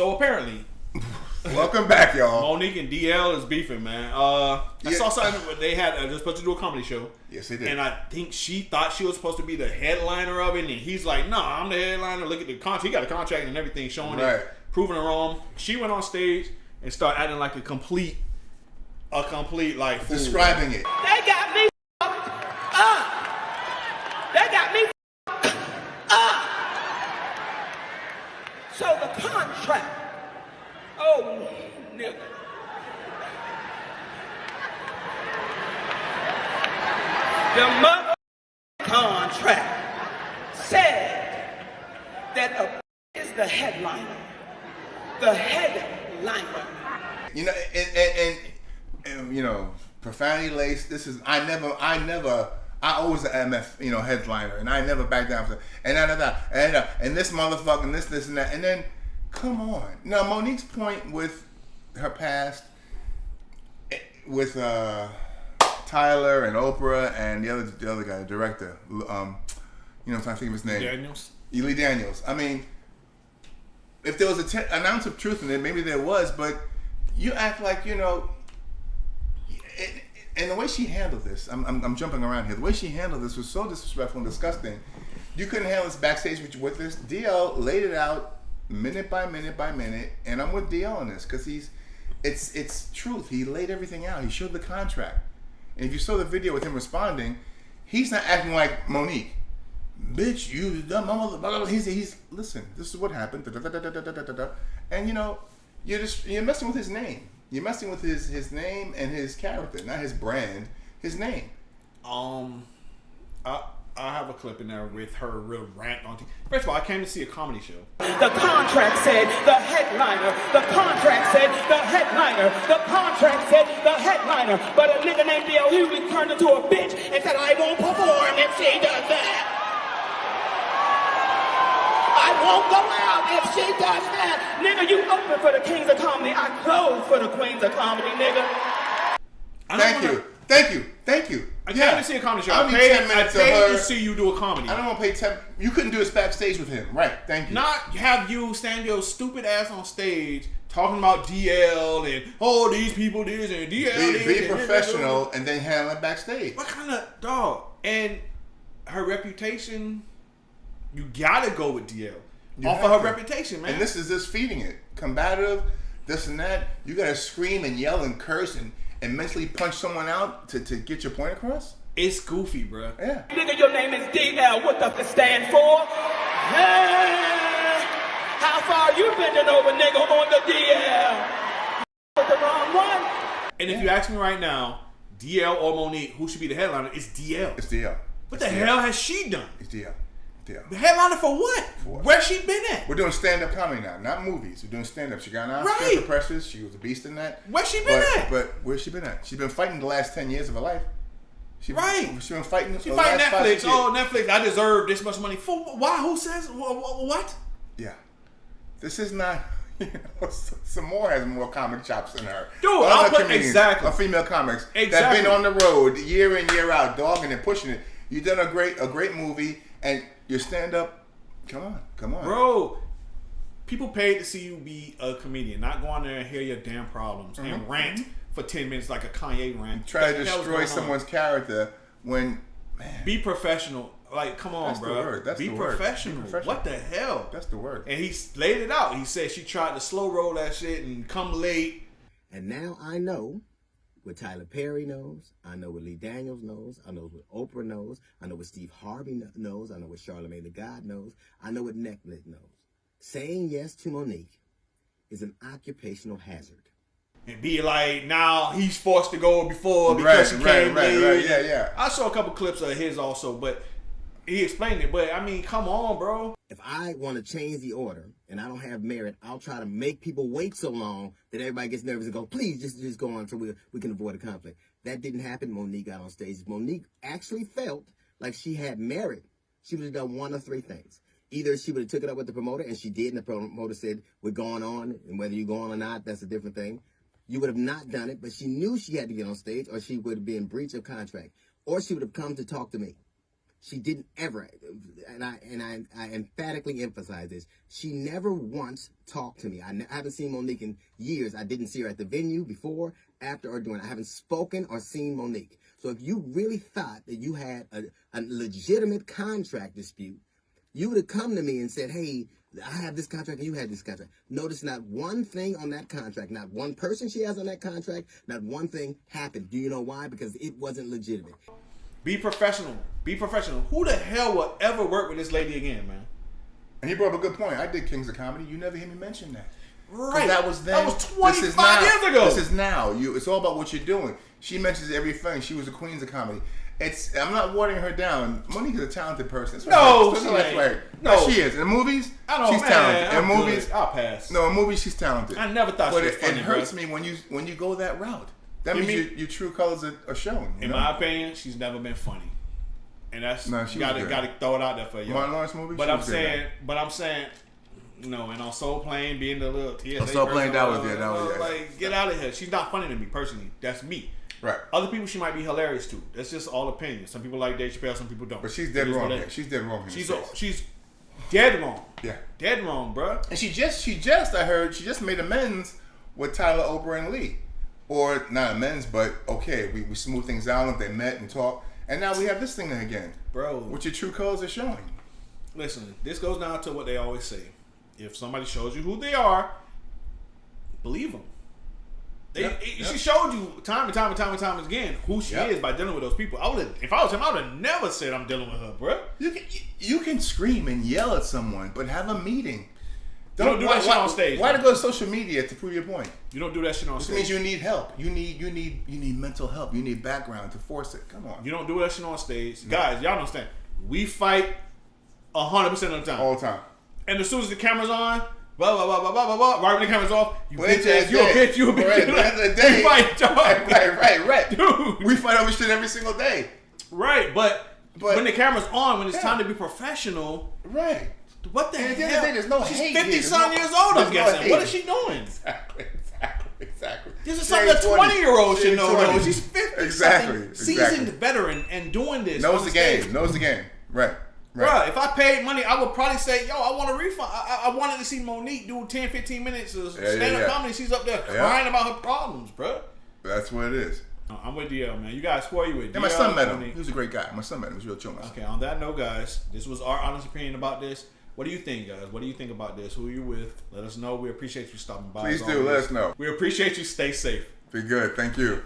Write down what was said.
So apparently, welcome back, y'all. Monique and DL is beefing, man. I saw something where they were supposed to do a comedy show. Yes, they did. And I think she thought she was supposed to be the headliner of it, and he's like, "Nah, I'm the headliner. Look at the contract. He got a contract and everything showing it, proving her wrong." She went on stage and started acting like a complete like fool. Describing it. They got me up. They got me up. So the contract. Oh, nigga. The mother contract said that a is the headliner. The headliner. You know, and you know, profanity laced. This is I always the MF, headliner, and I never back down for and this motherfucker, and this and that, and then come on. Now Monique's point with her past, with Tyler and Oprah and the other guy, the director, I'm trying to think of his name. Lee Daniels. I mean, if there was an ounce of truth in it, maybe there was, but you act like and the way she handled this, I'm jumping around here. The way she handled this was so disrespectful and disgusting. You couldn't handle this backstage with this. DL laid it out minute by minute by minute, and I'm with DL on this because it's truth. He laid everything out. He showed the contract, and if you saw the video with him responding, he's not acting like Monique. Bitch, you dumb mama. He's listen. This is what happened. And you're messing with his name. You're messing with his name and his character, not his brand. His name. I have a clip in there with her real rant on TV. First of all, I came to see a comedy show. The contract said the headliner. The contract said the headliner. The contract said the headliner. But a nigga named DL Hughley turned into a bitch and said, I won't perform if she does that. I won't go out if she does that. Nigga, you open for the kings of comedy. I close for the queens of comedy, nigga. Thank you. I came to see a comedy show. I paid 10 minutes to see you do a comedy. I don't want to pay 10. You couldn't do this backstage with him. Right. Thank you. Not have you stand your stupid ass on stage talking about DL and these people this and DL. Be professional and then handle it backstage. What kind of dog? And her reputation, you gotta go with DL. Off of her reputation, man. And this is just feeding it. Combative, this and that. You gotta scream and yell and curse and mentally punch someone out to get your point across? It's goofy, bro. Yeah. Nigga, your name is DL. What does it stand for? Hey, how far you bending over, nigga, on the DL? With the wrong one. And if you ask me right now, DL or Monique, who should be the headliner? It's DL. It's DL. What the hell has she done? It's DL. The headliner for what? Where's she been at? We're doing stand-up comedy now, not movies. We're doing stand-up. She got an Oscar for Precious. She was a beast in that. Where's she been at? But where's she been at? She's been fighting the last 10 years of her life. She's been fighting. She fighting Netflix. Oh, Netflix! I deserve this much money for why? Who says what? Yeah, this is not. Samore has more comic chops than her. Dude, I'll put exactly. Or female comics that been on the road year in year out, dogging and pushing it. You've done a great movie, and your stand-up. Come on, bro. People paid to see you be a comedian, not go on there and hear your damn problems and rant for 10 minutes like a Kanye rant. Try to destroy someone's character when, man. Be professional. Like, come on, bro. The word. That's be the professional. Word. Be professional. What the hell? That's the word. And he laid it out. He said she tried to slow roll that shit and come late. And now I know what Tyler Perry knows. I know what Lee Daniels knows. I know what Oprah knows. I know what Steve Harvey knows. I know what Charlamagne the God knows. I know what Netflix knows. Saying yes to Monique is an occupational hazard. And be like, now he's forced to go before because she came late. Yeah. I saw a couple clips of his also, but he explained it. But I mean, come on, bro. If I want to change the order and I don't have merit, I'll try to make people wait so long that everybody gets nervous and go, please just go on so we can avoid a conflict. That didn't happen. Monique got on stage. Monique actually felt like she had merit. She would have done one of three things. Either she would have took it up with the promoter, and she did, and the promoter said, we're going on, and whether you're going or not, that's a different thing. You would have not done it, but she knew she had to get on stage, or she would have been in breach of contract, or she would have come to talk to me. She didn't ever, and I emphatically emphasize this. She never once talked to me. I haven't seen Monique in years. I didn't see her at the venue before, after, or during. I haven't spoken or seen Monique. So if you really thought that you had a legitimate contract dispute, you would have come to me and said, hey, I have this contract and you had this contract. Notice not one thing on that contract, not one person she has on that contract, not one thing happened. Do you know why? Because it wasn't legitimate. Be professional. Be professional. Who the hell will ever work with this lady again, man? And he brought up a good point. I did Kings of Comedy. You never hear me mention that. Right. That was then. That was 25 years ago. This is now. It's all about what you're doing. She mentions everything. She was the Queens of Comedy. I'm not watering her down. Monique is a talented person. No, she ain't. No, she is. In movies, she's talented. In movies, I'll pass. No, in movies, she's talented. I never thought she was funny. It hurts me when you go that route. That means your true colors are showing. In my opinion, she's never been funny. And that's she gotta throw it out there for you. Martin Lawrence movie. But I'm saying, and on Soul Plane being the little TSA Soul Plane, that was like get out of here. She's not funny to me personally. That's me. Right. Other people she might be hilarious to. That's just all opinions. Some people like Dave Chappelle, some people don't. But she's dead wrong here. She's dead wrong here. She's dead wrong. Yeah. Dead wrong, bro. And she just I heard she just made amends with Tyler, Oprah, and Lee. Or not amends, but okay, we smooth things out. They met and talked. And now we have this thing again. Bro. What your true colors are showing. Listen, this goes down to what they always say. If somebody shows you who they are, believe them. She showed you time and time again who she is by dealing with those people. If I was him, I would have never said I'm dealing with her, bro. You can scream and yell at someone, but have a meeting. Don't do that shit on stage. Why to go to social media to prove your point? You don't do that shit on stage. This means you need help. You need mental help. You need background to force it. Come on. You don't do that shit on stage. No. Guys, y'all don't understand. We fight 100% of the time. All the time. And as soon as the camera's on, blah, blah, blah, blah, blah, blah, blah, right when the camera's off, you a bitch. Right, at the end of the day. We fight, dog. Right. Dude. We fight over shit every single day. Right, but when the camera's on, when it's time to be professional. Right. What the hell? At the end of the day, there's no She's hate 50-some years old, I'm guessing. What is she doing? Exactly. This is something a 20-year-old should know, though. She's 50. Exactly. Seasoned veteran and doing this. Knows the game. Right. Bruh, if I paid money, I would probably say, yo, I want a refund. I wanted to see Monique do 10, 15 minutes of stand-up comedy. She's up there crying about her problems, bruh. That's what it is. I'm with DL, man. You guys, who are you with? And my son met him. He was a great guy. My son met him. He was real chill. Okay, on that note, guys, this was our honest opinion about this. What do you think, guys? What do you think about this? Who are you with? Let us know. We appreciate you stopping by. Please do. Let us know. We appreciate you. Stay safe. Be good. Thank you.